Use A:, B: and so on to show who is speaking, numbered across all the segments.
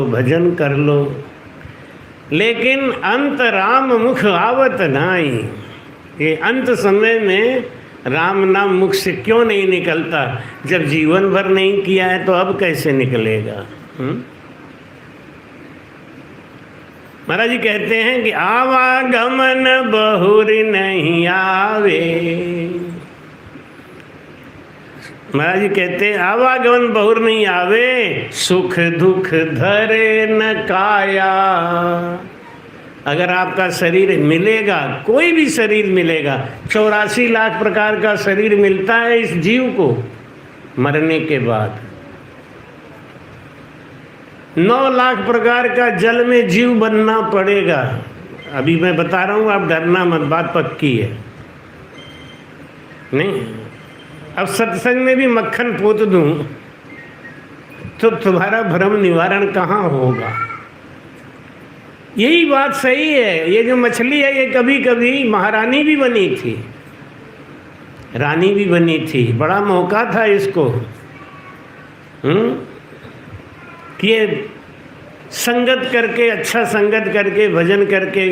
A: भजन कर लो, लेकिन अंत राम मुख आवत नाई। ये अंत समय में राम नाम मुख से क्यों नहीं निकलता? जब जीवन भर नहीं किया है तो अब कैसे निकलेगा? महाराज जी कहते हैं कि आवागमन बहुर नहीं आवे। महाराज जी कहते हैं आवागमन बहुर नहीं आवे, सुख दुख धरे न काया। अगर आपका शरीर मिलेगा, कोई भी शरीर मिलेगा, 84 लाख प्रकार का शरीर मिलता है इस जीव को मरने के बाद। 9 लाख प्रकार का जल में जीव बनना पड़ेगा। अभी मैं बता रहा हूँ, आप डरना मत, बात पक्की है। नहीं, अब सत्संग में भी मक्खन पोत दूं तो तुम्हारा भ्रम निवारण कहाँ होगा? यही बात सही है। ये जो मछली है ये कभी कभी महारानी भी बनी थी, रानी भी बनी थी। बड़ा मौका था इसको कि ये संगत करके, अच्छा संगत करके, भजन करके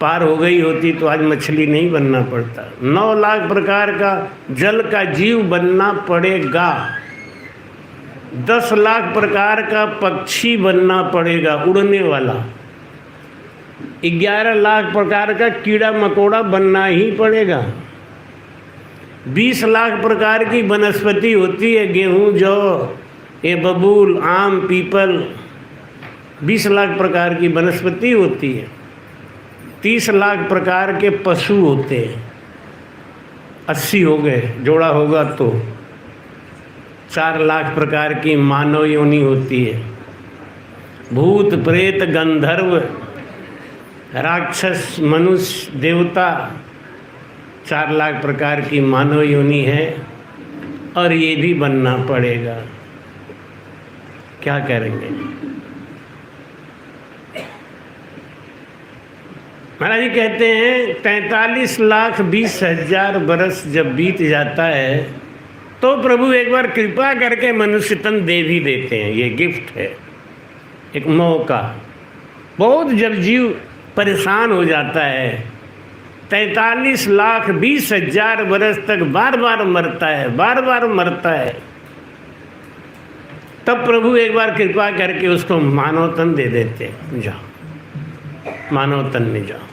A: पार हो गई होती तो आज मछली नहीं बनना पड़ता। 9 लाख प्रकार का जल का जीव बनना पड़ेगा। 10 लाख प्रकार का पक्षी बनना पड़ेगा, उड़ने वाला। 11 लाख प्रकार का कीड़ा मकोड़ा बनना ही पड़ेगा। 20 लाख प्रकार की वनस्पति होती है, गेहूं, जौ, ये बबूल, आम, पीपल, 20 लाख प्रकार की वनस्पति होती है। 30 लाख प्रकार के पशु होते हैं, 80 हो गए, जोड़ा होगा तो 4 लाख प्रकार की मानव योनि होती है। भूत प्रेत गंधर्व राक्षस मनुष्य देवता, 4 लाख प्रकार की मानव योनि है। और ये भी बनना पड़ेगा। क्या करेंगे? महाराज जी कहते हैं 43 लाख 20 हजार बरस जब बीत जाता है तो प्रभु एक बार कृपा करके मनुष्य तन दे भी देते हैं। ये गिफ्ट है, एक मौका। बहुत जब जीव परेशान हो जाता है, 43 लाख 20 हजार बरस तक बार बार मरता है, बार बार मरता है, तब प्रभु एक बार कृपा करके उसको मानव तन दे देते हैं। जाओ मानव तन में जाओ।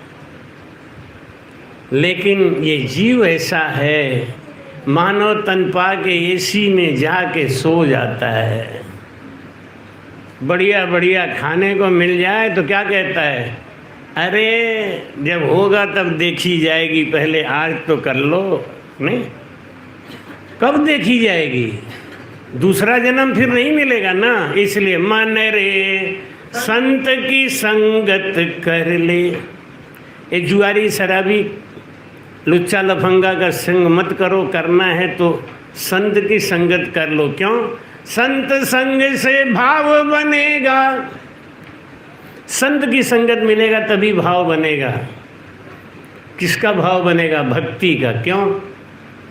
A: लेकिन ये जीव ऐसा है, मानव तन पा के एसी में जाके सो जाता है। बढ़िया बढ़िया खाने को मिल जाए तो क्या कहता है, अरे जब होगा तब देखी जाएगी, पहले आज तो कर लो। नहीं, कब देखी जाएगी? दूसरा जन्म फिर नहीं मिलेगा ना। इसलिए मन रे संत की संगत कर ले। ये जुआरी शराबी लुच्चा लफंगा का संग मत करो। करना है तो संत की संगत कर लो। क्यों? संत संग से भाव बनेगा। संत की संगत मिलेगा तभी भाव बनेगा। किसका भाव बनेगा? भक्ति का। क्यों?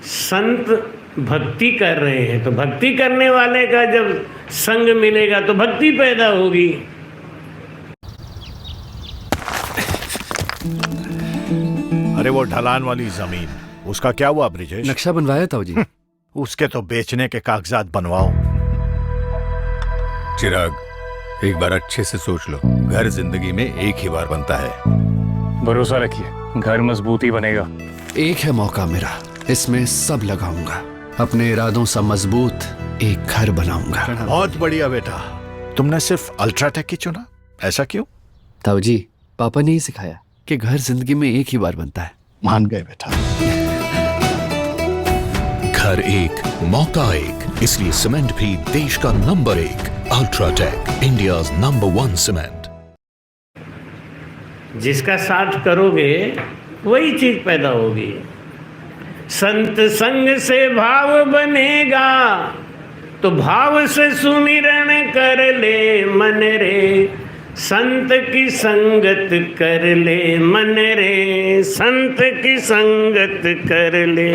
A: संत भक्ति कर रहे हैं तो भक्ति करने वाले का जब संग मिलेगा तो भक्ति पैदा होगी।
B: अरे वो ढलान वाली जमीन, उसका क्या हुआ ब्रिजेश?
C: नक्शा बनवाया था जी।
B: उसके तो बेचने के कागजात बनवाओ।
D: चिराग, एक बार अच्छे से सोच लो। घर जिंदगी में एक ही बार बनता है।
E: भरोसा रखिए, घर मजबूत ही बनेगा।
C: एक है मौका मेरा, इसमें सब लगाऊंगा। अपने इरादों से मजबूत एक घर बनाऊंगा।
B: बहुत बढ़िया बेटा। तुमने सिर्फ अल्ट्राटेक ही चुना, ऐसा क्यों?
C: ताऊ जी, पापा ने ही सिखाया कि घर जिंदगी में एक ही बार बनता है।
B: मान गए बेटा।
D: घर एक, मौका एक, इसलिए सीमेंट भी देश का number 1। UltraTech, India's number 1 cement.
A: जिसका साथ करोगे वही चीज पैदा होगी। संत संग से भाव बनेगा तो भाव से सुमिरन कर ले मन रे। संत की संगत कर ले मन रे, संत की संगत कर ले।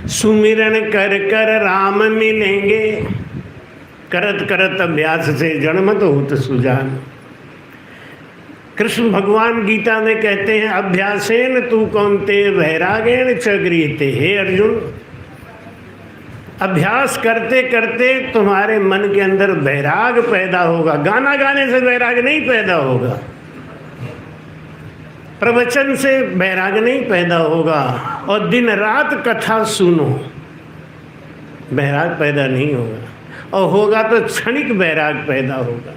A: सुमिरन कर कर राम मिलेंगे, करत करत अभ्यास से जड़मत होत सुजान। कृष्ण भगवान गीता में कहते हैं अभ्यासेन तू कौन्ते वैरागेण च गृह्यते। हे अर्जुन, अभ्यास करते करते तुम्हारे मन के अंदर वैराग पैदा होगा। गाना गाने से वैराग नहीं पैदा होगा, प्रवचन से वैराग नहीं पैदा होगा, और दिन रात कथा सुनो, वैराग पैदा नहीं होगा, और होगा तो क्षणिक वैराग पैदा होगा।